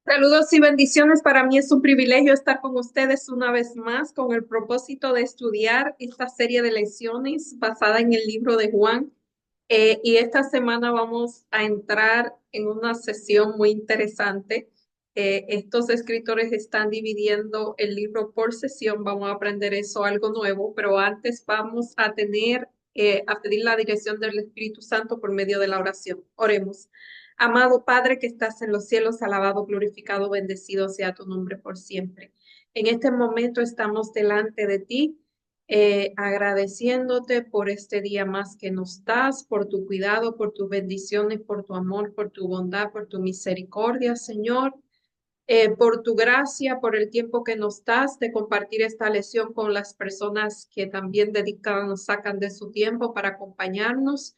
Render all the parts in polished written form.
Saludos y bendiciones. Para mí es un privilegio estar con ustedes una vez más con el propósito de estudiar esta serie de lecciones basada en el libro de Juan. Y esta semana vamos a entrar en una sesión muy interesante. Estos escritores están dividiendo el libro por sesión. Vamos a aprender eso, algo nuevo, pero antes vamos a a pedir la dirección del Espíritu Santo por medio de la oración. Oremos. Amado Padre que estás en los cielos, alabado, glorificado, bendecido sea tu nombre por siempre. En este momento estamos delante de ti, agradeciéndote por este día más que nos das, por tu cuidado, por tus bendiciones, por tu amor, por tu bondad, por tu misericordia, Señor, por tu gracia, por el tiempo que nos das de compartir esta lección con las personas que también dedican, sacan de su tiempo para acompañarnos.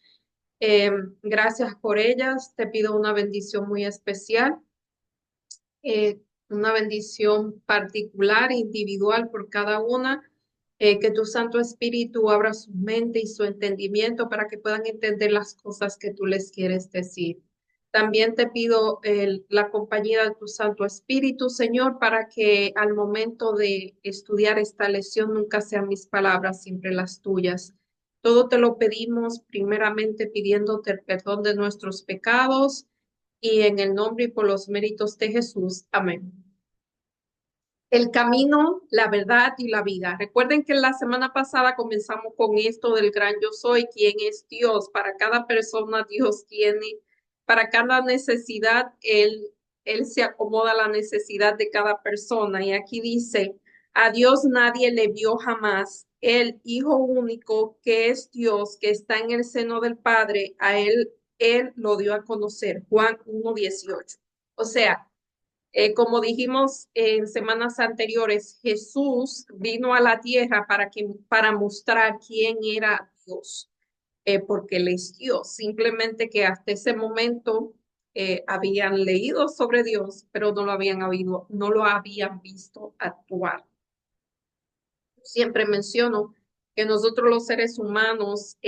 Eh, Gracias por ellas. Te pido una bendición muy especial, una bendición particular, individual por cada una. Que tu Santo Espíritu abra su mente y su entendimiento para que puedan entender las cosas que tú les quieres decir. También te pido la compañía de tu Santo Espíritu, Señor, para que al momento de estudiar esta lección nunca sean mis palabras, siempre las tuyas. Todo te lo pedimos primeramente pidiéndote el perdón de nuestros pecados y en el nombre y por los méritos de Jesús. Amén. El camino, la verdad y la vida. Recuerden que la semana pasada comenzamos con esto del gran yo soy, quién es Dios. Para cada persona Dios tiene, para cada necesidad, Él se acomoda a la necesidad de cada persona. Y aquí dice, a Dios nadie le vio jamás. El Hijo único que es Dios, que está en el seno del Padre, Él lo dio a conocer. Juan 1:18. O sea, como dijimos en semanas anteriores, Jesús vino a la tierra para mostrar quién era Dios, porque Él es Dios. Simplemente que hasta ese momento habían leído sobre Dios, pero no lo habían visto actuar. Siempre menciono que nosotros los seres humanos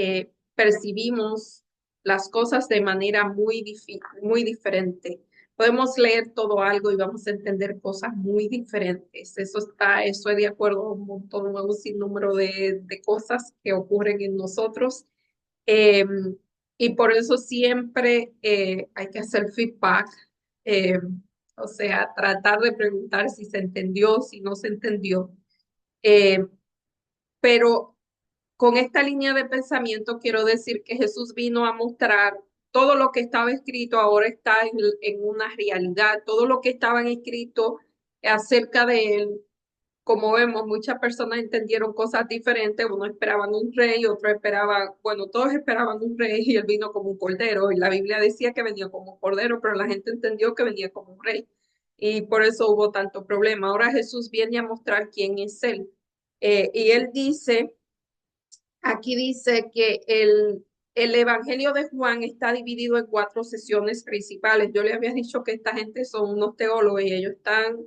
percibimos las cosas de manera muy diferente. Podemos leer todo algo y vamos a entender cosas muy diferentes. Eso es de acuerdo a un montón, un sinnúmero de cosas que ocurren en nosotros. Eh, y por eso siempre hay que hacer feedback, eh, o sea, tratar de preguntar si se entendió, si no se entendió. Eh, pero con esta línea de pensamiento quiero decir que Jesús vino a mostrar todo lo que estaba escrito ahora está en una realidad, todo lo que estaba escrito acerca de él. Como vemos, muchas personas entendieron cosas diferentes. Uno esperaban un rey, otro esperaba, bueno, todos esperaban un rey y él vino como un cordero. Y la Biblia decía que venía como un cordero, pero la gente entendió que venía como un rey. Y por eso hubo tanto problema. Ahora Jesús viene a mostrar quién es él. Y él dice, aquí dice que el Evangelio de Juan está dividido en cuatro sesiones principales. Yo le había dicho que esta gente son unos teólogos y ellos están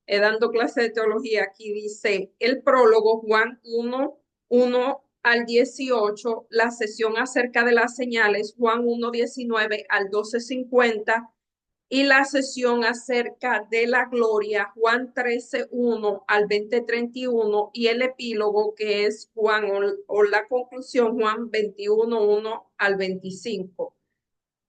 dando clases de teología. Aquí dice el prólogo, Juan 1:1 al 18, la sesión acerca de las señales, Juan 1:19 al 12:50, y la sesión acerca de la gloria, Juan 13:1 al 20:31, y el epílogo que es Juan o la conclusión, Juan 21:1 al 25.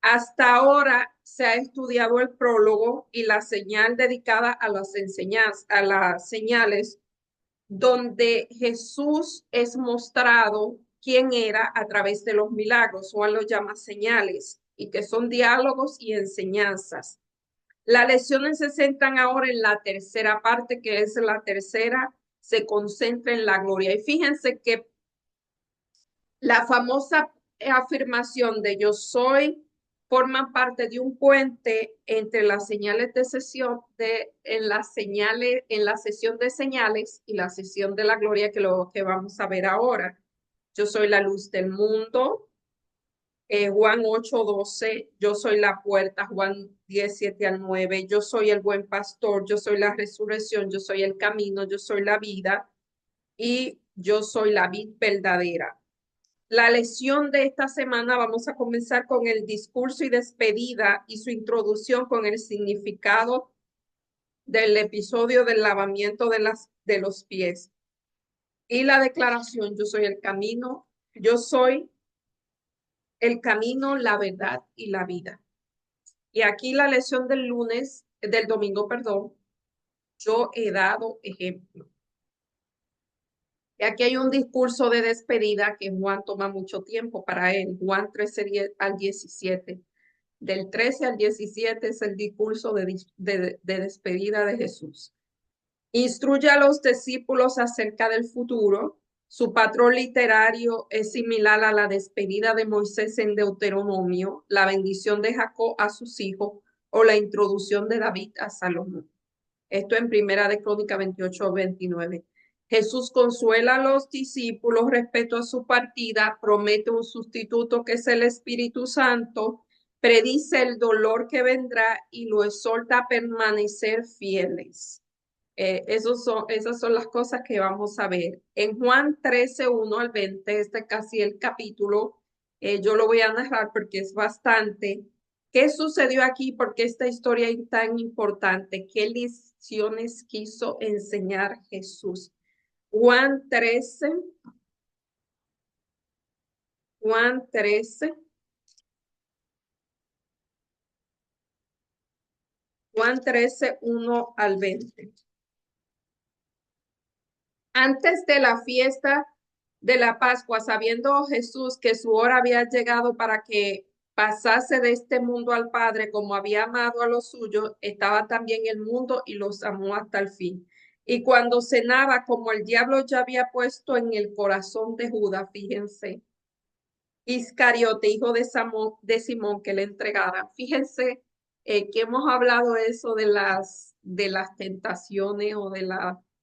Hasta ahora se ha estudiado el prólogo y la señal dedicada a las enseñanzas, a las señales, donde Jesús es mostrado quién era a través de los milagros. Juan lo llama señales, y que son diálogos y enseñanzas. Las lecciones se centran ahora en la tercera parte, que es la tercera, se concentra en la gloria. Y fíjense que la famosa afirmación de yo soy forma parte de un puente entre las señales de sesión en la sesión de señales y la sesión de la gloria, que lo que vamos a ver ahora. Yo soy la luz del mundo, Juan 8:12, yo soy la puerta, Juan 10:7 al 9, yo soy el buen pastor, yo soy la resurrección, yo soy el camino, yo soy la vida y yo soy la vid verdadera. La lección de esta semana vamos a comenzar con el discurso y despedida y su introducción con el significado del episodio del lavamiento de los pies y la declaración, yo soy el camino, yo soy el camino, la verdad y la vida. Y aquí la lección del lunes, del domingo, perdón, yo he dado ejemplo. Y aquí hay un discurso de despedida que Juan toma mucho tiempo para él. Juan 13 al 17. Del 13 al 17 es el discurso de despedida de Jesús. Instruye a los discípulos acerca del futuro. Su patrón literario es similar a la despedida de Moisés en Deuteronomio, la bendición de Jacob a sus hijos o la introducción de David a Salomón. Esto en Primera de Crónica 28-29. Jesús consuela a los discípulos respecto a su partida, promete un sustituto que es el Espíritu Santo, predice el dolor que vendrá y lo exhorta a permanecer fieles. Esas son las cosas que vamos a ver. En Juan 13, 1 al 20, este es casi el capítulo, yo lo voy a narrar porque es bastante. ¿Qué sucedió aquí? Porque esta historia es tan importante. ¿Qué lecciones quiso enseñar Jesús? Juan 13, Juan 13, Juan 13, 1 al 20. Antes de la fiesta de la Pascua, sabiendo Jesús que su hora había llegado para que pasase de este mundo al Padre, como había amado a los suyos, estaba también el mundo y los amó hasta el fin. Y cuando cenaba, como el diablo ya había puesto en el corazón de Judas, fíjense, Iscariote, hijo de Simón, que le entregara. Fíjense que hemos hablado eso de las tentaciones o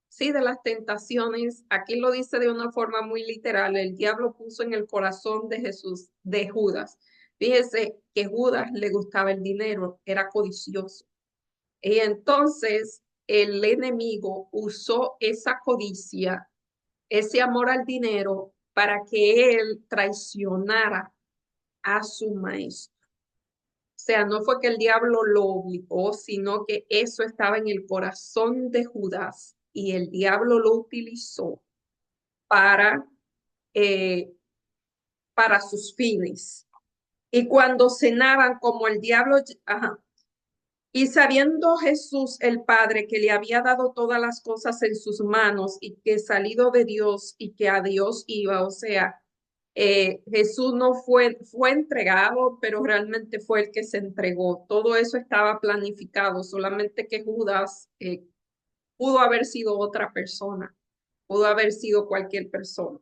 sí, de las tentaciones. Aquí lo dice de una forma muy literal. El diablo puso en el corazón de Jesús, de Judas. Fíjense que Judas le gustaba el dinero, era codicioso. Y entonces el enemigo usó esa codicia, ese amor al dinero, para que él traicionara a su maestro. O sea, no fue que el diablo lo obligó, sino que eso estaba en el corazón de Judas y el diablo lo utilizó para, eh, para sus fines. Y cuando cenaban como el diablo, ajá, y sabiendo Jesús el Padre que le había dado todas las cosas en sus manos y que salido de Dios y que a Dios iba, o sea, Jesús no fue entregado, pero realmente fue el que se entregó. Todo eso estaba planificado, solamente que Judas pudo haber sido otra persona, pudo haber sido cualquier persona.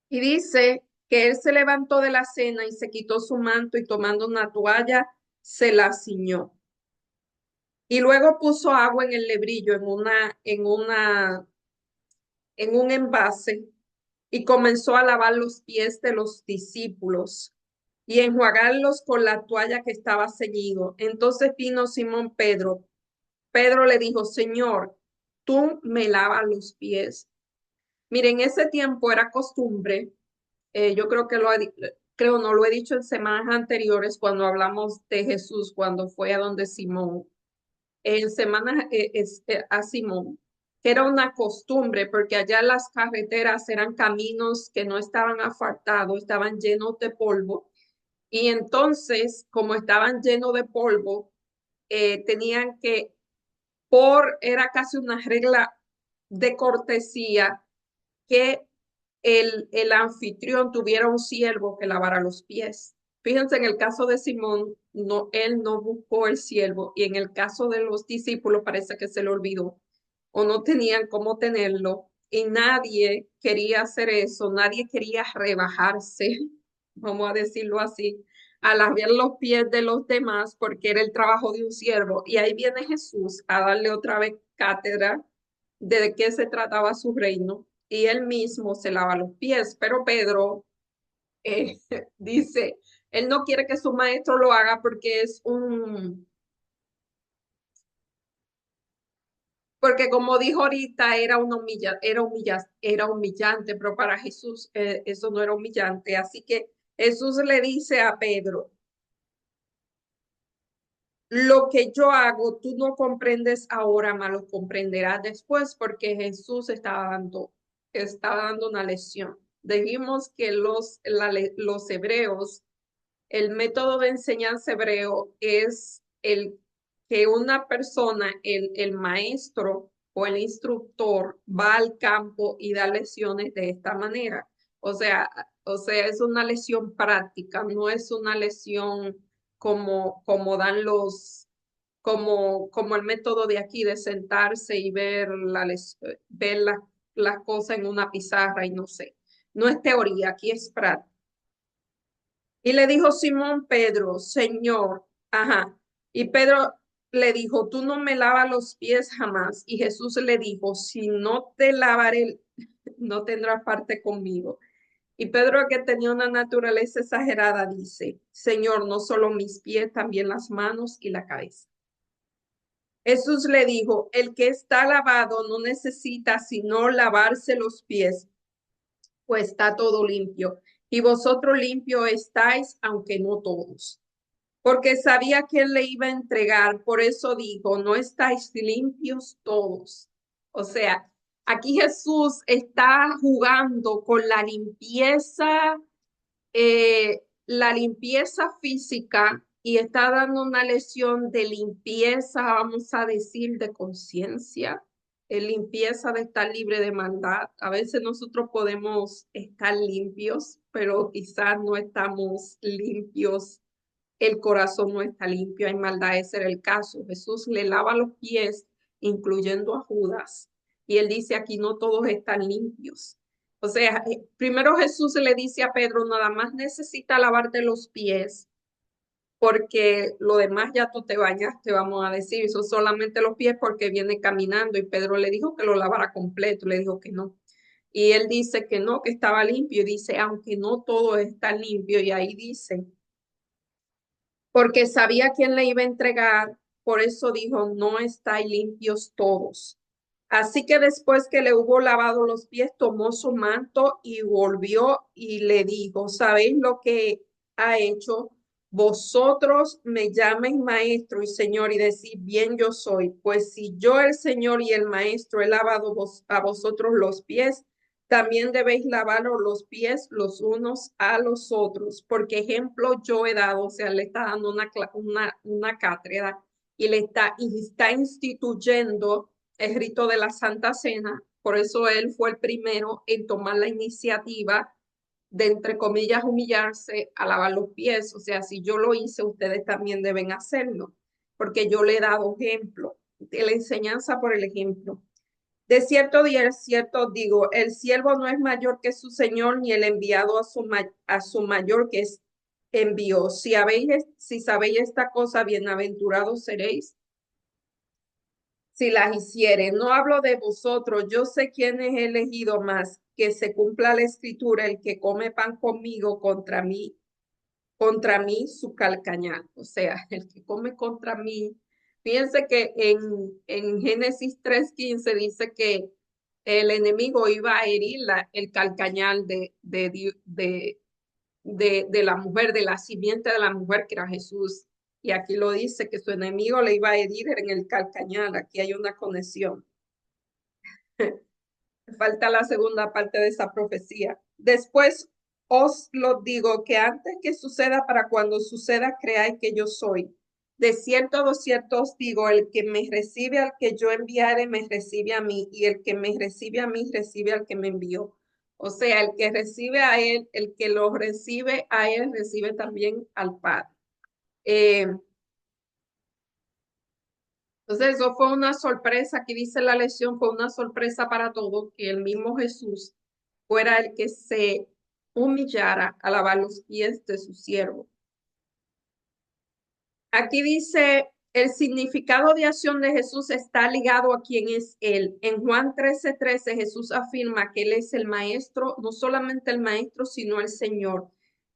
Y dice que él se levantó de la cena y se quitó su manto y tomando una toalla, se la ciñó. Y luego puso agua en el lebrillo, en un envase, y comenzó a lavar los pies de los discípulos y enjuagarlos con la toalla que estaba ceñido. Entonces vino Simón Pedro. Pedro le dijo, Señor, tú me lavas los pies. Miren, en ese tiempo era costumbre, yo creo que creo no lo he dicho en semanas anteriores cuando hablamos de Jesús, cuando fue a donde Simón en semanas a Simón, que era una costumbre, porque allá las carreteras eran caminos que no estaban asfaltados, estaban llenos de polvo, y entonces, como estaban llenos de polvo, tenían que, era casi una regla de cortesía que el anfitrión tuviera un siervo que lavara los pies. Fíjense, en el caso de Simón, no, él no buscó el siervo y en el caso de los discípulos parece que se le olvidó o no tenían cómo tenerlo y nadie quería hacer eso, nadie quería rebajarse, vamos a decirlo así, a lavar los pies de los demás porque era el trabajo de un siervo. Y ahí viene Jesús a darle otra vez cátedra de qué se trataba su reino y él mismo se lava los pies, pero Pedro eh, dice, él no quiere que su maestro lo haga porque porque como dijo ahorita, era humillante, pero para Jesús eso no era humillante. Así que Jesús le dice a Pedro, lo que yo hago, tú no comprendes ahora, mas lo comprenderás después, porque Jesús estaba dando una lección. Dijimos que los hebreos, el método de enseñanza hebreo es el que una persona, el maestro o el instructor va al campo y da lecciones de esta manera. O sea, es una lección práctica, no es una lección como dan como el método de aquí de sentarse y ver las cosas en una pizarra y no sé. No es teoría, aquí es práctica. Y le dijo Simón Pedro, Señor, ajá. Y Pedro le dijo, tú no me lavas los pies jamás. Y Jesús le dijo, si no te lavaré, no tendrás parte conmigo. Y Pedro, que tenía una naturaleza exagerada, dice, Señor, no solo mis pies, también las manos y la cabeza. Jesús le dijo, el que está lavado no necesita sino lavarse los pies, pues está todo limpio. Y vosotros limpios estáis, aunque no todos. Porque sabía que él le iba a entregar, por eso dijo, no estáis limpios todos. O sea, aquí Jesús está jugando con la limpieza física y está dando una lección de limpieza, vamos a decir, de conciencia, limpieza de estar libre de maldad. A veces nosotros podemos estar limpios, pero quizás no estamos limpios, el corazón no está limpio, hay maldad, ese era el caso. Jesús le lava los pies, incluyendo a Judas, y él dice aquí no todos están limpios. O sea, primero Jesús le dice a Pedro, nada más necesita lavarte los pies, porque lo demás ya tú te bañas, te vamos a decir, son solamente los pies porque viene caminando, y Pedro le dijo que lo lavara completo, le dijo que no. Y él dice que no, que estaba limpio, y dice, aunque no todo está limpio, y ahí dice, porque sabía quién le iba a entregar, por eso dijo, no estáis limpios todos. Así que después que le hubo lavado los pies, tomó su manto y volvió y le dijo, ¿sabéis lo que ha hecho? Vosotros me llaméis maestro y señor y decís, bien yo soy, pues si yo el señor y el maestro he lavado a vosotros los pies, también debéis lavaros los pies los unos a los otros, porque ejemplo yo he dado, o sea, le está dando una cátedra y está instituyendo el rito de la Santa Cena. Por eso él fue el primero en tomar la iniciativa de, entre comillas, humillarse a lavar los pies. O sea, si yo lo hice, ustedes también deben hacerlo, porque yo le he dado ejemplo, de la enseñanza por el ejemplo. De cierto día, cierto digo, el siervo no es mayor que su señor, ni el enviado a su mayor que es envió. Si sabéis esta cosa, bienaventurados seréis si las hiciere. No hablo de vosotros, yo sé quién es elegido más, que se cumpla la escritura, el que come pan conmigo contra mí su calcañal. O sea, el que come contra mí. Fíjense que en Génesis 3:15 dice que el enemigo iba a herir el calcañal de la mujer, de la simiente de la mujer que era Jesús. Y aquí lo dice que su enemigo le iba a herir en el calcañal. Aquí hay una conexión. Falta la segunda parte de esa profecía. Después os lo digo que antes que suceda, para cuando suceda, creáis que yo soy. De cierto os digo, el que me recibe al que yo enviare, me recibe a mí, y el que me recibe a mí, recibe al que me envió. O sea, el que recibe a él, el que lo recibe a él, recibe también al Padre. Eh, entonces, eso fue una sorpresa, aquí dice la lección, fue una sorpresa para todos que el mismo Jesús fuera el que se humillara a lavar los pies de su siervo. Aquí dice, el significado de acción de Jesús está ligado a quién es Él. En Juan 13:13 Jesús afirma que Él es el maestro, no solamente el maestro, sino el Señor.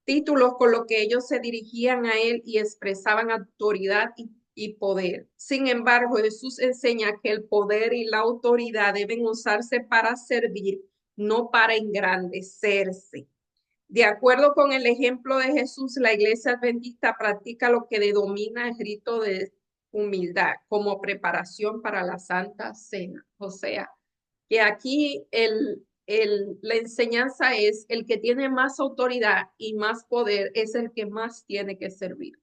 Títulos con los que ellos se dirigían a Él y expresaban autoridad y poder. Sin embargo, Jesús enseña que el poder y la autoridad deben usarse para servir, no para engrandecerse. De acuerdo con el ejemplo de Jesús, la Iglesia Adventista practica lo que denomina el rito humildad como preparación para la Santa Cena. O sea, que aquí la enseñanza es el que tiene más autoridad y más poder es el que más tiene que servir.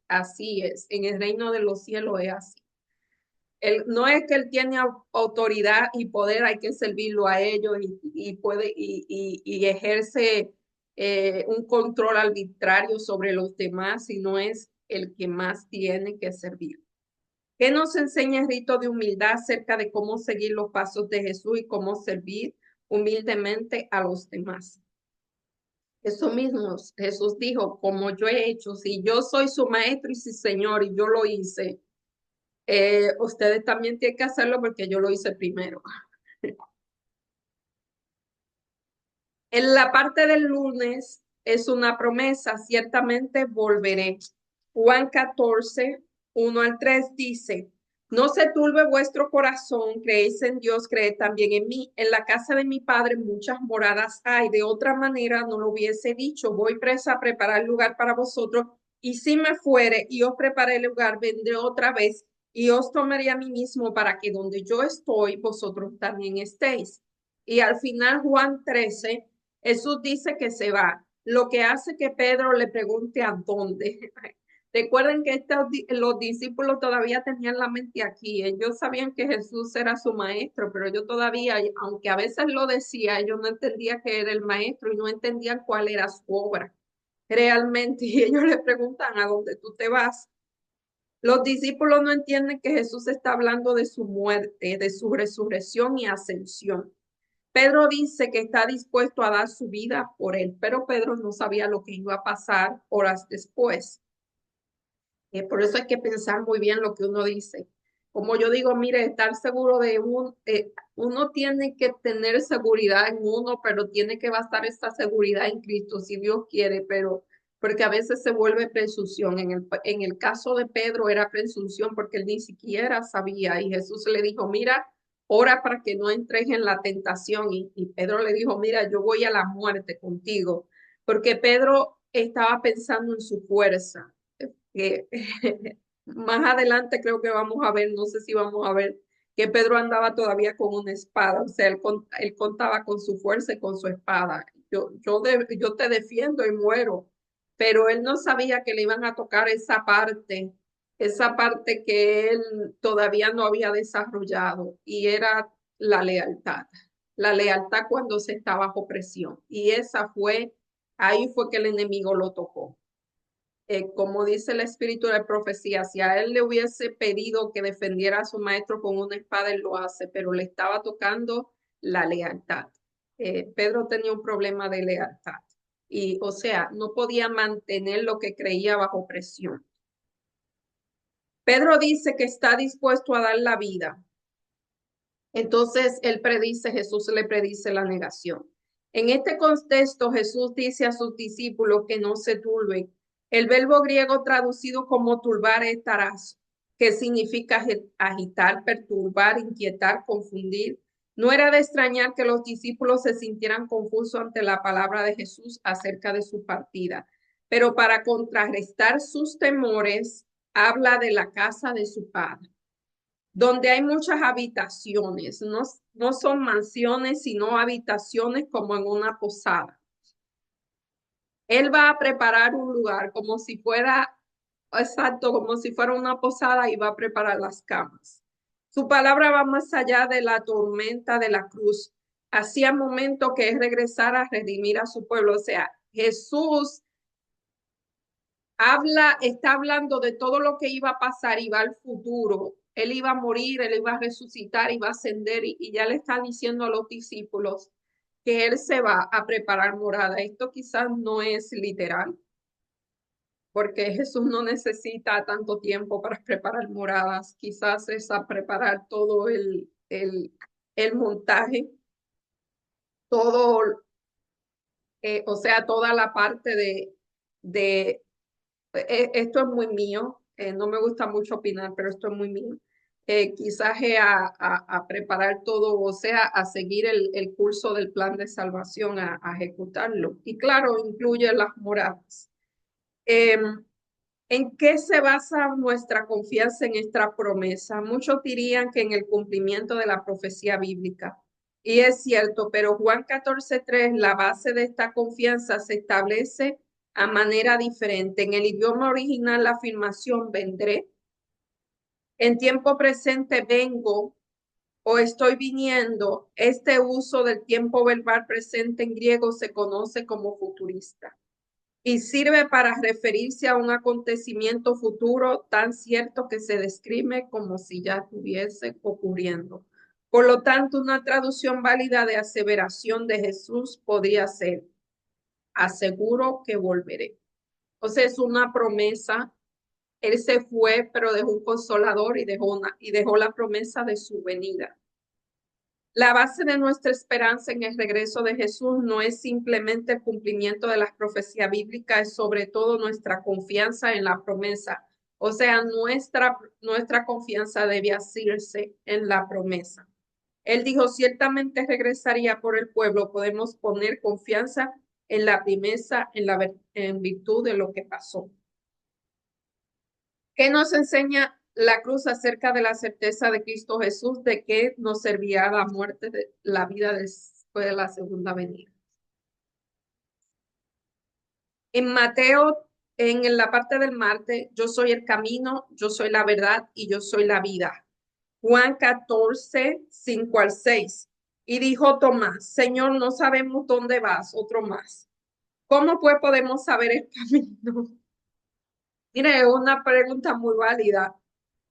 Así es. En el reino de los cielos es así. No es que él tiene autoridad y poder, hay que servirlo a ellos y puede y ejerce un control arbitrario sobre los demás, sino es el que más tiene que servir. ¿Qué nos enseña el rito de humildad acerca de cómo seguir los pasos de Jesús y cómo servir humildemente a los demás? Eso mismo, Jesús dijo, como yo he hecho, si yo soy su maestro y su señor y yo lo hice, ustedes también tienen que hacerlo porque yo lo hice primero. En la parte del lunes es una promesa, ciertamente volveré. Juan 14, 1 al 3 dice, no se turbe vuestro corazón, creéis en Dios, creed también en mí. En la casa de mi padre muchas moradas hay, de otra manera no lo hubiese dicho, voy presa a preparar lugar para vosotros, y si me fuere y os preparé el lugar, vendré otra vez y os tomaré a mí mismo para que donde yo estoy, vosotros también estéis. Y al final Juan 13, Jesús dice que se va, lo que hace que Pedro le pregunte a dónde. Recuerden que los discípulos todavía tenían la mente aquí. Ellos sabían que Jesús era su maestro, pero yo todavía, aunque a veces lo decía, ellos no entendían que era el maestro y no entendían cuál era su obra realmente. Y ellos le preguntan a dónde tú te vas. Los discípulos no entienden que Jesús está hablando de su muerte, de su resurrección y ascensión. Pedro dice que está dispuesto a dar su vida por él, pero Pedro no sabía lo que iba a pasar horas después. Por eso hay que pensar muy bien lo que uno dice. Como yo digo, mire, estar seguro uno tiene que tener seguridad en uno, pero tiene que bastar esta seguridad en Cristo, si Dios quiere, pero porque a veces se vuelve presunción. En el caso de Pedro era presunción porque él ni siquiera sabía y Jesús le dijo, mira, ora para que no entres en la tentación. Y Pedro le dijo, mira, yo voy a la muerte contigo, porque Pedro estaba pensando en su fuerza que más adelante creo que vamos a ver, no sé si vamos a ver, que Pedro andaba todavía con una espada, o sea, él contaba con su fuerza y con su espada. Yo te defiendo y muero, pero él no sabía que le iban a tocar esa parte que él todavía no había desarrollado, y era la lealtad. La lealtad cuando se está bajo presión. Y ahí fue que el enemigo lo tocó. Como dice el espíritu de profecía, si a él le hubiese pedido que defendiera a su maestro con una espada, él lo hace, pero le estaba tocando la lealtad. Pedro tenía un problema de lealtad y, o sea, no podía mantener lo que creía bajo presión. Pedro dice que está dispuesto a dar la vida. Entonces, Jesús le predice la negación. En este contexto, Jesús dice a sus discípulos que no se turben. El verbo griego traducido como turbar es tarazo, que significa agitar, perturbar, inquietar, confundir. No era de extrañar que los discípulos se sintieran confusos ante la palabra de Jesús acerca de su partida, pero para contrarrestar sus temores, habla de la casa de su padre donde hay muchas habitaciones, no son mansiones, sino habitaciones como en una posada. Él va a preparar un lugar como si fuera, exacto, como si fuera una posada y va a preparar las camas. Su palabra va más allá de la tormenta de la cruz. Hacía momento que es regresar a redimir a su pueblo. O sea, Jesús está hablando de todo lo que iba a pasar y va al futuro. Él iba a morir, él iba a resucitar, iba a ascender y ya le está diciendo a los discípulos que él se va a preparar morada. Esto quizás no es literal, porque Jesús no necesita tanto tiempo para preparar moradas. Quizás es a preparar todo el montaje, todo, o sea, toda la parte de esto es muy mío, no me gusta mucho opinar, pero esto es muy mío. Quizás a preparar todo, o sea, a seguir el curso del plan de salvación, a ejecutarlo. Y claro, incluye las moradas. ¿En qué se basa nuestra confianza en esta promesa? Muchos dirían que en el cumplimiento de la profecía bíblica. Y es cierto, pero Juan 14:3, la base de esta confianza se establece a manera diferente. En el idioma original, la afirmación vendré. En tiempo presente vengo o estoy viniendo. Este uso del tiempo verbal presente en griego se conoce como futurista y sirve para referirse a un acontecimiento futuro tan cierto que se describe como si ya estuviese ocurriendo. Por lo tanto, una traducción válida de aseveración de Jesús podría ser, aseguro que volveré. O sea, es una promesa. Él se fue, pero dejó un consolador y dejó la promesa de su venida. La base de nuestra esperanza en el regreso de Jesús no es simplemente el cumplimiento de las profecías bíblicas, es sobre todo nuestra confianza en la promesa. O sea, nuestra confianza debe asirse en la promesa. Él dijo, ciertamente regresaría por el pueblo. Podemos poner confianza en la promesa, en virtud de lo que pasó. ¿Qué nos enseña la cruz acerca de la certeza de Cristo Jesús, de que nos servirá la muerte de la vida después de la segunda venida? En Mateo, en la parte del martes, yo soy el camino, yo soy la verdad y yo soy la vida. Juan 14:5 al 6. Y dijo Tomás, Señor, no sabemos dónde vas, otro más. ¿Cómo pues podemos saber el camino? Mire, es una pregunta muy válida.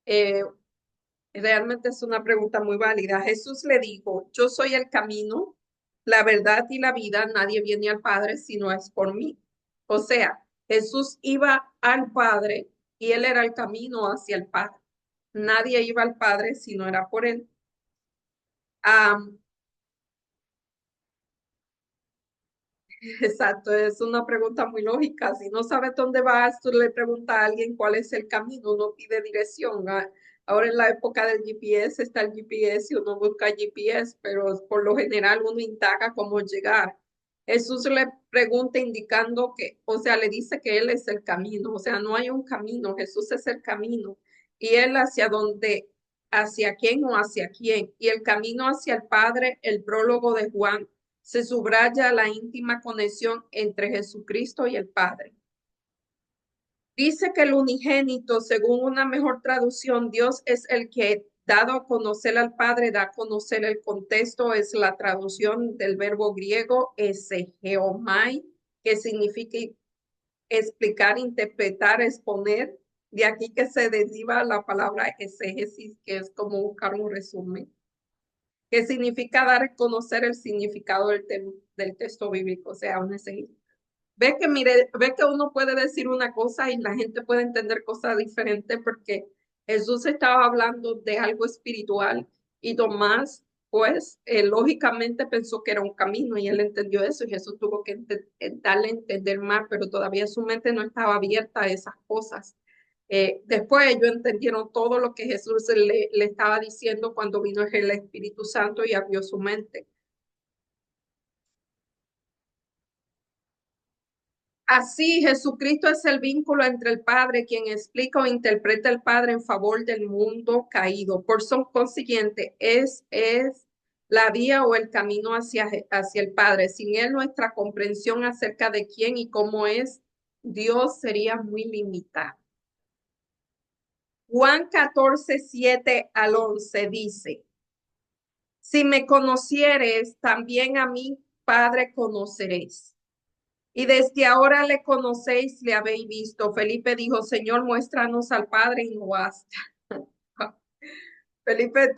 Eh, Realmente es una pregunta muy válida. Jesús le dijo, yo soy el camino, la verdad y la vida. Nadie viene al Padre si no es por mí. O sea, Jesús iba al Padre y él era el camino hacia el Padre. Nadie iba al Padre si no era por él. Exacto, es una pregunta muy lógica. Si no sabes dónde vas, tú le preguntas a alguien cuál es el camino, uno pide dirección. Ahora en la época del GPS está el GPS y uno busca GPS, pero por lo general uno indaga cómo llegar. Jesús le pregunta indicando que, o sea, le dice que Él es el camino, o sea, no hay un camino, Jesús es el camino. Y Él hacia dónde, hacia quién o hacia quién. Y el camino hacia el Padre, el prólogo de Juan se subraya la íntima conexión entre Jesucristo y el Padre. Dice que el unigénito, según una mejor traducción, Dios es el que, dado a conocer al Padre, da a conocer el contexto, es la traducción del verbo griego esegeomai, que significa explicar, interpretar, exponer. De aquí que se deriva la palabra exégesis, que es como buscar un resumen, que significa dar a conocer el significado del texto bíblico, o sea, un exégesis. Ve que uno puede decir una cosa y la gente puede entender cosas diferentes porque Jesús estaba hablando de algo espiritual y Tomás, pues, lógicamente pensó que era un camino y él entendió eso y Jesús tuvo que darle a entender más, pero todavía su mente no estaba abierta a esas cosas. Después ellos entendieron todo lo que Jesús le estaba diciendo cuando vino el Espíritu Santo y abrió su mente. Así, Jesucristo es el vínculo entre el Padre, quien explica o interpreta el Padre en favor del mundo caído. Por consiguiente, es la vía o el camino hacia el Padre. Sin él, nuestra comprensión acerca de quién y cómo es Dios sería muy limitada. Juan 14:7 al 11 dice, si me conocieres, también a mi Padre conoceréis. Y desde ahora le conocéis, le habéis visto. Felipe dijo, Señor, muéstranos al Padre y no basta. Felipe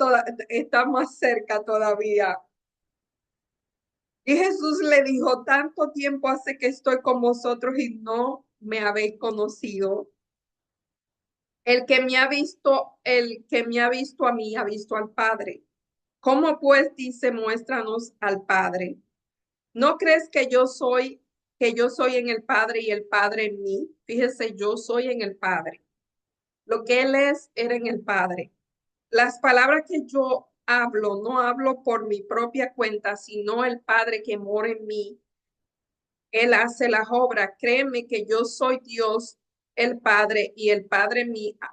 está más cerca todavía. Y Jesús le dijo, tanto tiempo hace que estoy con vosotros y no me habéis conocido. El que me ha visto a mí, ha visto al Padre. ¿Cómo pues dice, muéstranos al Padre? ¿No crees que yo soy en el Padre y el Padre en mí? Fíjese, yo soy en el Padre. Lo que Él es, era en el Padre. Las palabras que yo hablo, no hablo por mi propia cuenta, sino el Padre que mora en mí. Él hace las obras. Créeme que yo soy Dios el Padre y el Padre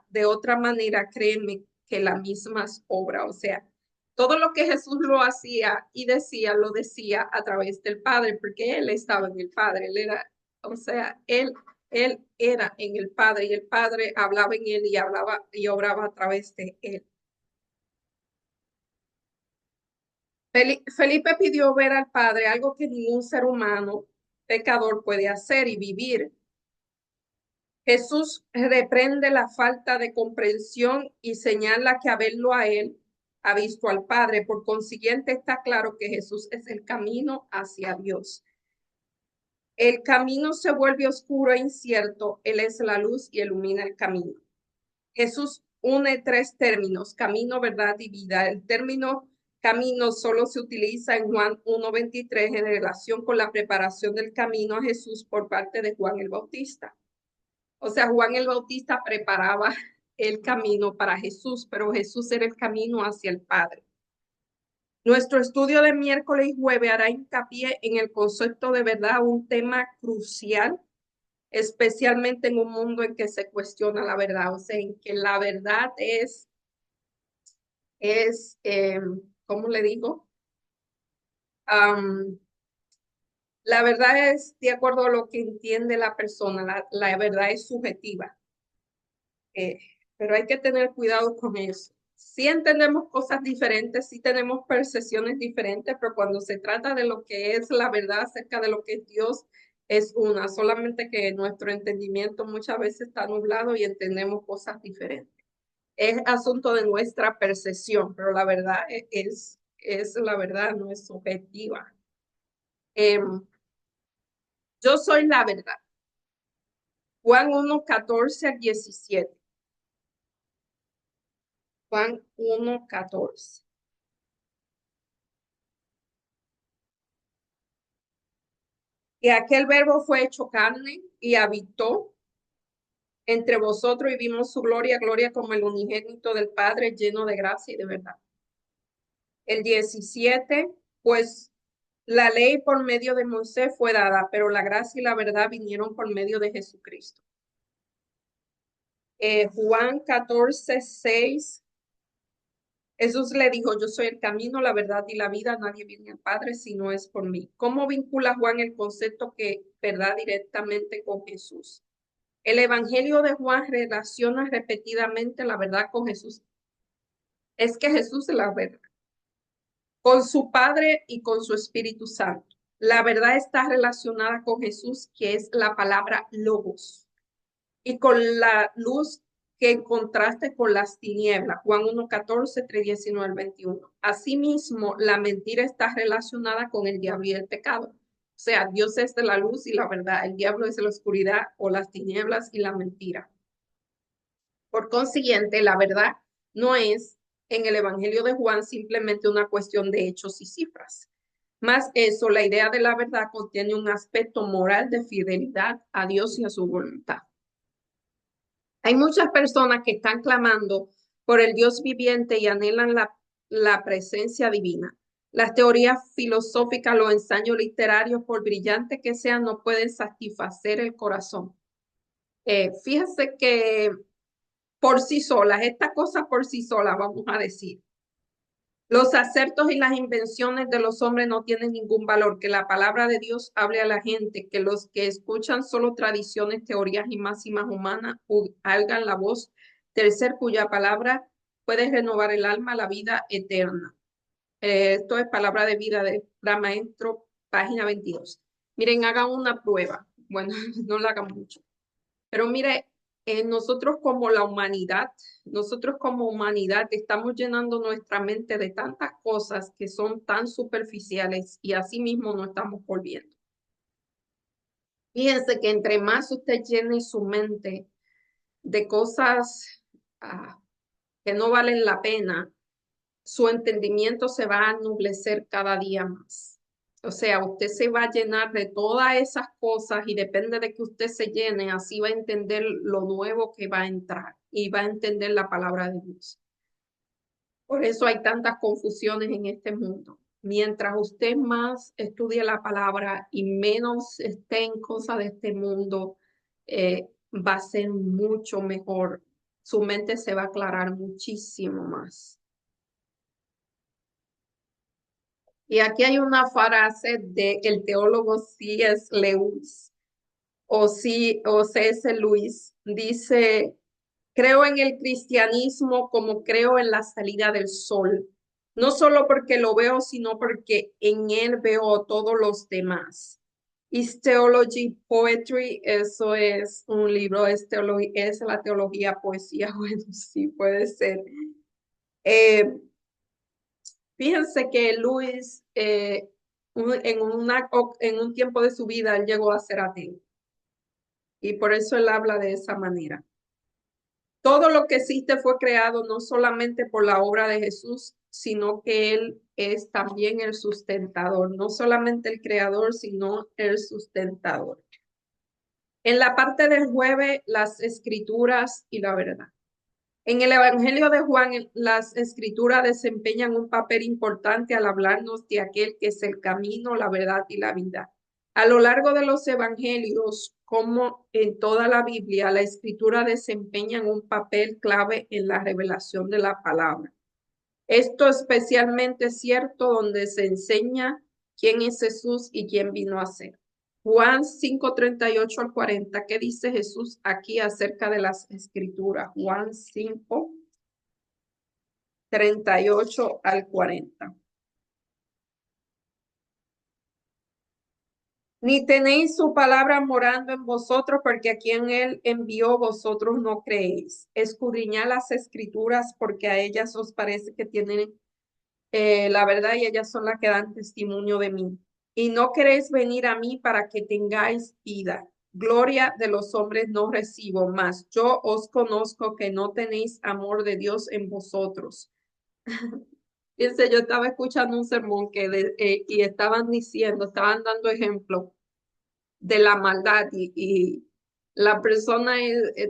de otra manera, créeme que las mismas obras, o sea, todo lo que Jesús lo hacía y decía, lo decía a través del Padre, porque Él estaba en el Padre, Él era, o sea, Él era en el Padre y el Padre hablaba en Él y hablaba y obraba a través de Él. Felipe pidió ver al Padre, algo que ningún ser humano pecador puede hacer y vivir. Jesús reprende la falta de comprensión y señala que a verlo a él ha visto al Padre. Por consiguiente, está claro que Jesús es el camino hacia Dios. El camino se vuelve oscuro e incierto. Él es la luz y ilumina el camino. Jesús une tres términos, camino, verdad y vida. El término camino solo se utiliza en Juan 1:23 en relación con la preparación del camino a Jesús por parte de Juan el Bautista. O sea, Juan el Bautista preparaba el camino para Jesús, pero Jesús era el camino hacia el Padre. Nuestro estudio de miércoles y jueves hará hincapié en el concepto de verdad, un tema crucial, especialmente en un mundo en que se cuestiona la verdad, o sea, en que la verdad es, ¿cómo le digo? Um, la verdad es de acuerdo a lo que entiende la persona, la verdad es subjetiva. Eh, pero hay que tener cuidado con eso. Sí entendemos cosas diferentes, sí tenemos percepciones diferentes, pero cuando se trata de lo que es la verdad acerca de lo que es Dios, es una, solamente que nuestro entendimiento muchas veces está nublado y entendemos cosas diferentes. Es asunto de nuestra percepción, pero la verdad es la verdad, no es subjetiva. Yo soy la verdad. Juan 1:14-17. Juan 1:14. Y aquel verbo fue hecho carne y habitó entre vosotros y vimos su gloria, gloria como el unigénito del Padre, lleno de gracia y de verdad. El 17, pues la ley por medio de Moisés fue dada, pero la gracia y la verdad vinieron por medio de Jesucristo. Juan 14:6. Jesús le dijo, yo soy el camino, la verdad y la vida, nadie viene al Padre si no es por mí. ¿Cómo vincula Juan el concepto que verdad directamente con Jesús? El Evangelio de Juan relaciona repetidamente la verdad con Jesús. Es que Jesús es la verdad, con su Padre y con su Espíritu Santo. La verdad está relacionada con Jesús, que es la palabra logos, y con la luz que en contraste con las tinieblas. Juan 1:14, 3:19 al 21. Asimismo, la mentira está relacionada con el diablo y el pecado. O sea, Dios es de la luz y la verdad, el diablo es de la oscuridad o las tinieblas y la mentira. Por consiguiente, la verdad no es en el Evangelio de Juan simplemente una cuestión de hechos y cifras. Más eso, la idea de la verdad contiene un aspecto moral de fidelidad a Dios y a su voluntad. Hay muchas personas que están clamando por el Dios viviente y anhelan la presencia divina. Las teorías filosóficas, los ensayos literarios, por brillantes que sean, no pueden satisfacer el corazón. Fíjese que por sí solas, esta cosa por sí sola, vamos a decir. Los acertos y las invenciones de los hombres no tienen ningún valor. Que la palabra de Dios hable a la gente, que los que escuchan solo tradiciones, teorías y máximas humanas hagan la voz del ser cuya palabra puede renovar el alma, la vida eterna. Esto es palabra de vida de Gran Maestro, página 22. Miren, hagan una prueba. Bueno, no la hagan mucho. Pero mire, nosotros como la humanidad, nosotros como humanidad estamos llenando nuestra mente de tantas cosas que son tan superficiales y así mismo nos estamos volviendo. Fíjense que entre más usted llene su mente de cosas que no valen la pena, su entendimiento se va a nublecer cada día más. O sea, usted se va a llenar de todas esas cosas y depende de que usted se llene, así va a entender lo nuevo que va a entrar y va a entender la palabra de Dios. Por eso hay tantas confusiones en este mundo. Mientras usted más estudie la palabra y menos esté en cosas de este mundo, va a ser mucho mejor. Su mente se va a aclarar muchísimo más. Y aquí hay una frase de el teólogo C.S. Lewis o C.S. Lewis. Dice, creo en el cristianismo como creo en la salida del sol. No solo porque lo veo, sino porque en él veo a todos los demás. Is Theology Poetry, eso es un libro, es la teología poesía, bueno, sí puede ser. Eh, Fíjense que Luis, en un tiempo de su vida, él llegó a ser ateo. Y por eso él habla de esa manera. Todo lo que existe fue creado no solamente por la obra de Jesús, sino que Él es también el sustentador. No solamente el creador, sino el sustentador. En la parte del jueves, las escrituras y la verdad. En el Evangelio de Juan, las escrituras desempeñan un papel importante al hablarnos de aquel que es el camino, la verdad y la vida. A lo largo de los evangelios, como en toda la Biblia, la escritura desempeñan un papel clave en la revelación de la palabra. Esto especialmente es cierto donde se enseña quién es Jesús y quién vino a ser. Juan 5:38 al 40, ¿qué dice Jesús aquí acerca de las escrituras? Juan 5:38 al 40. Ni tenéis su palabra morando en vosotros, porque a quien él envió vosotros no creéis. Escudriñad las escrituras, porque a ellas os parece que tienen la verdad y ellas son las que dan testimonio de mí. Y no queréis venir a mí para que tengáis vida. Gloria de los hombres no recibo, mas yo os conozco que no tenéis amor de Dios en vosotros. Fíjense, yo estaba escuchando un sermón y estaban dando ejemplo de la maldad y la persona,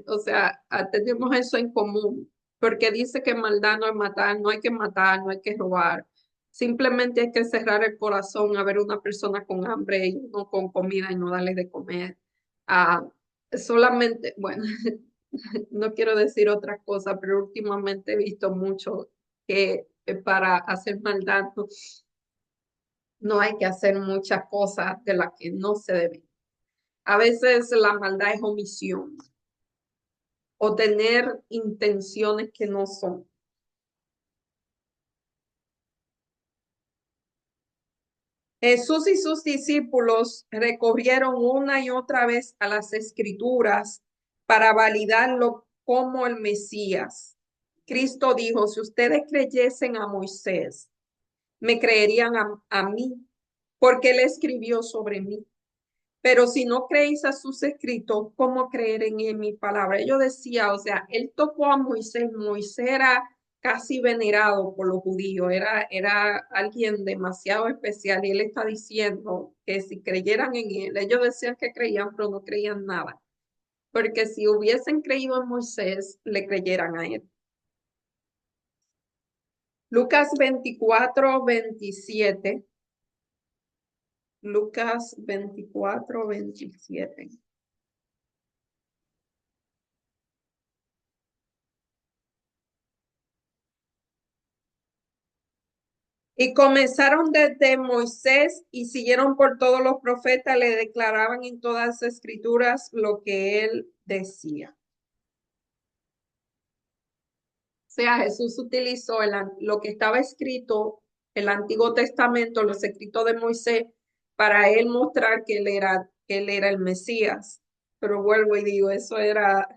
o sea, tenemos eso en común, porque dice que maldad no es matar, no hay que robar. Simplemente hay que cerrar el corazón a ver una persona con hambre y uno con comida y no darle de comer. Ah, solamente, bueno, no quiero decir otra cosa, pero últimamente he visto mucho que para hacer maldad no hay que hacer muchas cosas de las que no se deben. A veces la maldad es omisión o tener intenciones que no son. Jesús y sus discípulos recorrieron una y otra vez a las escrituras para validarlo como el Mesías. Cristo dijo, si ustedes creyesen a Moisés, me creerían a mí, porque él escribió sobre mí. Pero si no creéis a sus escritos, ¿cómo creer en mi palabra? Yo decía, o sea, él tocó a Moisés. Moisés era casi venerado por los judíos, era alguien demasiado especial y él está diciendo que si creyeran en él, ellos decían que creían, pero no creían nada, porque si hubiesen creído en Moisés, le creyeran a él. Lucas 24:27. Lucas 24:27. Y comenzaron desde Moisés y siguieron por todos los profetas, le declaraban en todas las escrituras lo que él decía. O sea, Jesús utilizó lo que estaba escrito, el Antiguo Testamento, los escritos de Moisés, para él mostrar que él era el Mesías. Pero vuelvo y digo, eso era.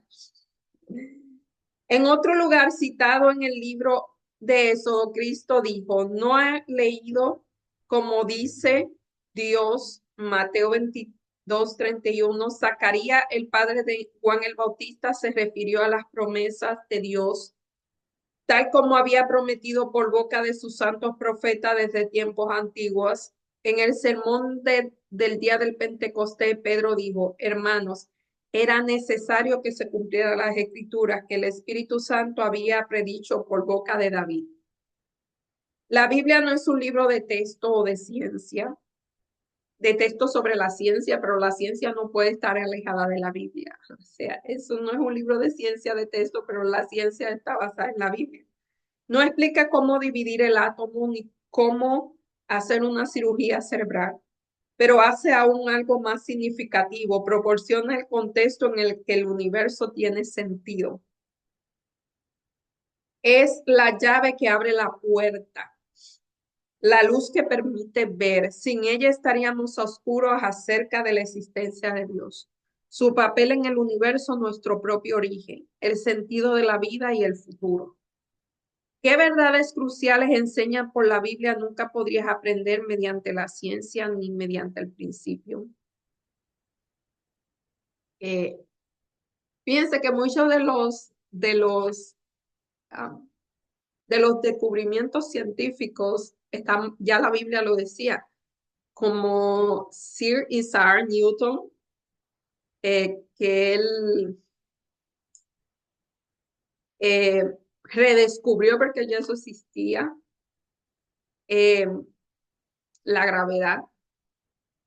En otro lugar citado en el libro de Éxodo, Cristo dijo, no ha leído como dice Dios, Mateo 22:31, Zacarías, el padre de Juan el Bautista, se refirió a las promesas de Dios, tal como había prometido por boca de sus santos profetas desde tiempos antiguos. En el sermón del día del Pentecostés, Pedro dijo, hermanos, era necesario que se cumplieran las escrituras que el Espíritu Santo había predicho por boca de David. La Biblia no es un libro de texto o de ciencia. de texto sobre la ciencia, pero la ciencia no puede estar alejada de la Biblia. O sea, eso no es un libro de ciencia de texto, pero la ciencia está basada en la Biblia. No explica cómo dividir el átomo ni cómo hacer una cirugía cerebral, pero hace aún algo más significativo, proporciona el contexto en el que el universo tiene sentido. Es la llave que abre la puerta, la luz que permite ver. Sin ella estaríamos oscuros acerca de la existencia de Dios, su papel en el universo, nuestro propio origen, el sentido de la vida y el futuro. ¿Qué verdades cruciales enseñan por la Biblia nunca podrías aprender mediante la ciencia ni mediante el principio? Eh, Fíjense que muchos ah, de los descubrimientos científicos están, ya la Biblia lo decía, como Sir Isaac Newton, que él eh, redescubrió, porque ya eso existía, eh, la gravedad,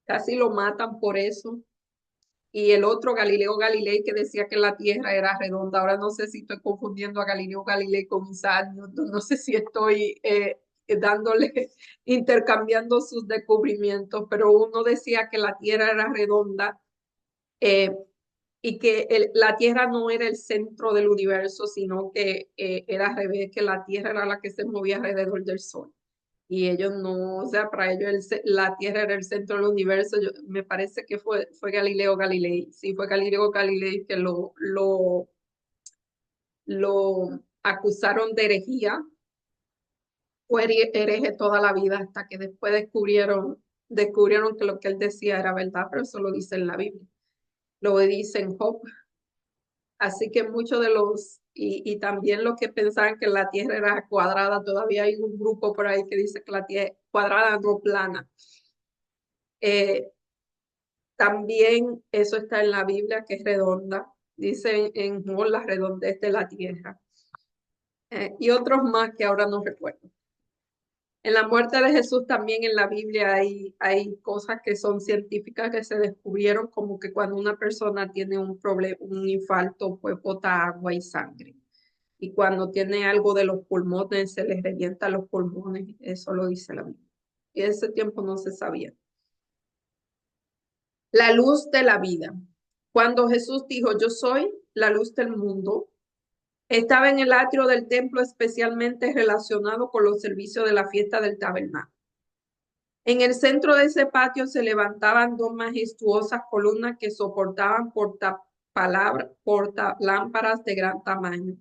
casi lo matan por eso. Y el otro, Galileo Galilei, que decía que la Tierra era redonda. Ahora no sé si estoy confundiendo a Galileo Galilei con Isaac Newton, no sé si estoy dándole, intercambiando sus descubrimientos, pero uno decía que la Tierra era redonda eh, y que la Tierra no era el centro del universo, sino que era al revés, que la Tierra era la que se movía alrededor del Sol. Y ellos no, o sea, para ellos la Tierra era el centro del universo. Me parece que fue Galileo Galilei. Sí, fue Galileo Galilei que lo acusaron de herejía. Fue hereje toda la vida hasta que después descubrieron que lo que él decía era verdad, pero eso lo dice en la Biblia. Lo dice en Job. Así que muchos de y también los que pensaban que la Tierra era cuadrada, todavía hay un grupo por ahí que dice que la Tierra es cuadrada, no plana. Eh, También eso está en la Biblia, que es redonda. Dice en Job la redondez de la tierra. Y otros más que ahora no recuerdo. En la muerte de Jesús también en la Biblia hay cosas que son científicas que se descubrieron, como que cuando una persona tiene un problema, un infarto, pues bota agua y sangre. Y cuando tiene algo de los pulmones, se les revienta los pulmones. Eso lo dice la Biblia. Y en ese tiempo no se sabía. La luz de la vida. Cuando Jesús dijo, yo soy la luz del mundo, estaba en el atrio del templo especialmente relacionado con los servicios de la fiesta del tabernáculo. En el centro de ese patio se levantaban dos majestuosas columnas que soportaban lámparas de gran tamaño.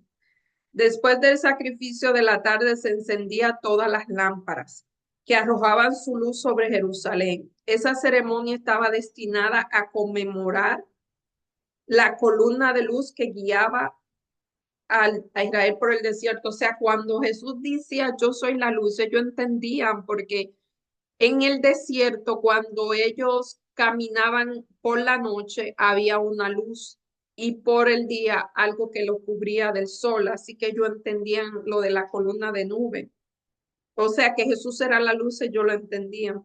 Después del sacrificio de la tarde se encendían todas las lámparas que arrojaban su luz sobre Jerusalén. Esa ceremonia estaba destinada a conmemorar la columna de luz que guiaba a Israel por el desierto. O sea, cuando Jesús decía, yo soy la luz, ellos entendían porque en el desierto, cuando ellos caminaban por la noche, había una luz y por el día algo que lo cubría del sol. Así que ellos entendían lo de la columna de nube. O sea, que Jesús era la luz, ellos lo entendían.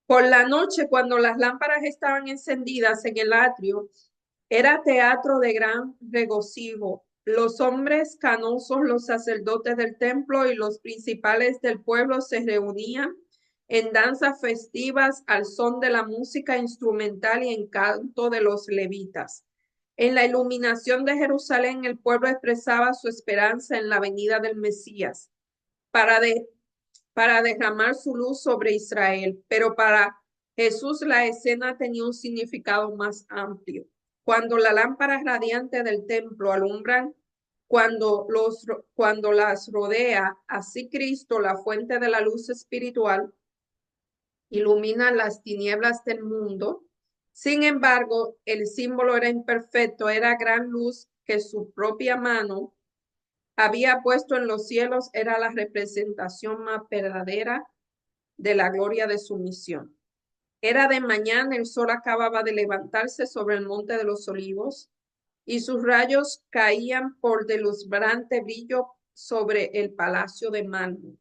Por la noche, cuando las lámparas estaban encendidas en el atrio, era teatro de gran regocijo. Los hombres canosos, los sacerdotes del templo y los principales del pueblo se reunían en danzas festivas al son de la música instrumental y en canto de los levitas. En la iluminación de Jerusalén, el pueblo expresaba su esperanza en la venida del Mesías para, de, para derramar su luz sobre Israel. Pero para Jesús la escena tenía un significado más amplio. Cuando la lámpara radiante del templo alumbran, cuando las rodea, así Cristo, la fuente de la luz espiritual, ilumina las tinieblas del mundo. Sin embargo, el símbolo era imperfecto, era gran luz que su propia mano había puesto en los cielos, era la representación más verdadera de la gloria de su misión. Era de mañana, el sol acababa de levantarse sobre el monte de los olivos y sus rayos caían por deslumbrante brillo sobre el palacio de mármol.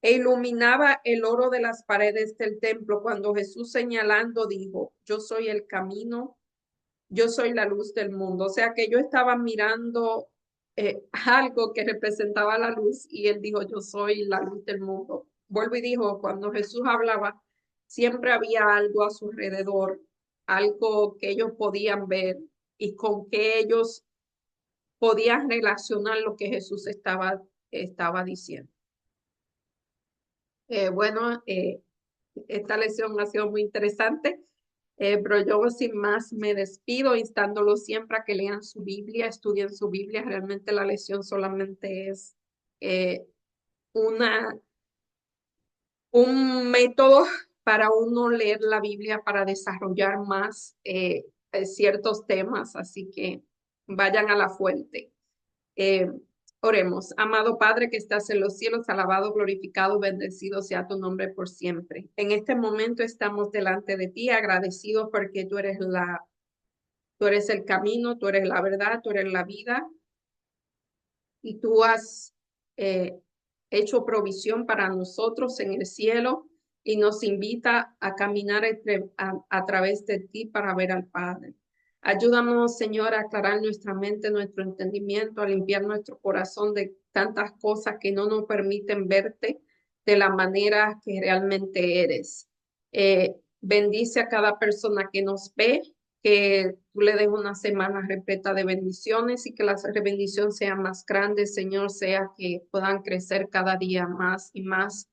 e iluminaba el oro de las paredes del templo cuando Jesús señalando dijo, yo soy el camino, yo soy la luz del mundo. O sea que yo estaba mirando algo que representaba la luz y él dijo, yo soy la luz del mundo. Vuelvo y dijo, cuando Jesús hablaba, siempre había algo a su alrededor, algo que ellos podían ver y con que ellos podían relacionar lo que Jesús estaba diciendo. Bueno, esta lección ha sido muy interesante, pero yo sin más me despido, instándolos siempre a que lean su Biblia, estudien su Biblia. Realmente la lección solamente es eh, una, un método para uno leer la Biblia para desarrollar más ciertos temas, así que vayan a la fuente. Eh, Oremos, amado Padre que estás en los cielos, alabado, glorificado, bendecido sea tu nombre por siempre. En este momento estamos delante de ti, agradecidos porque tú eres el camino, tú eres la verdad, tú eres la vida y tú has eh, hecho provisión para nosotros en el cielo y nos invita a caminar a través de ti para ver al Padre. Ayúdanos, Señor, a aclarar nuestra mente, nuestro entendimiento, a limpiar nuestro corazón de tantas cosas que no nos permiten verte de la manera que realmente eres. Bendice a cada persona que nos ve, que tú le des una semana repleta de bendiciones y que la bendición sea más grande, Señor, sea que puedan crecer cada día más y más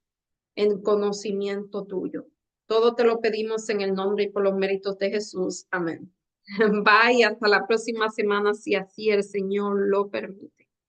en conocimiento tuyo. Todo te lo pedimos en el nombre y por los méritos de Jesús. Amén. Bye, hasta la próxima semana, si así el Señor lo permite.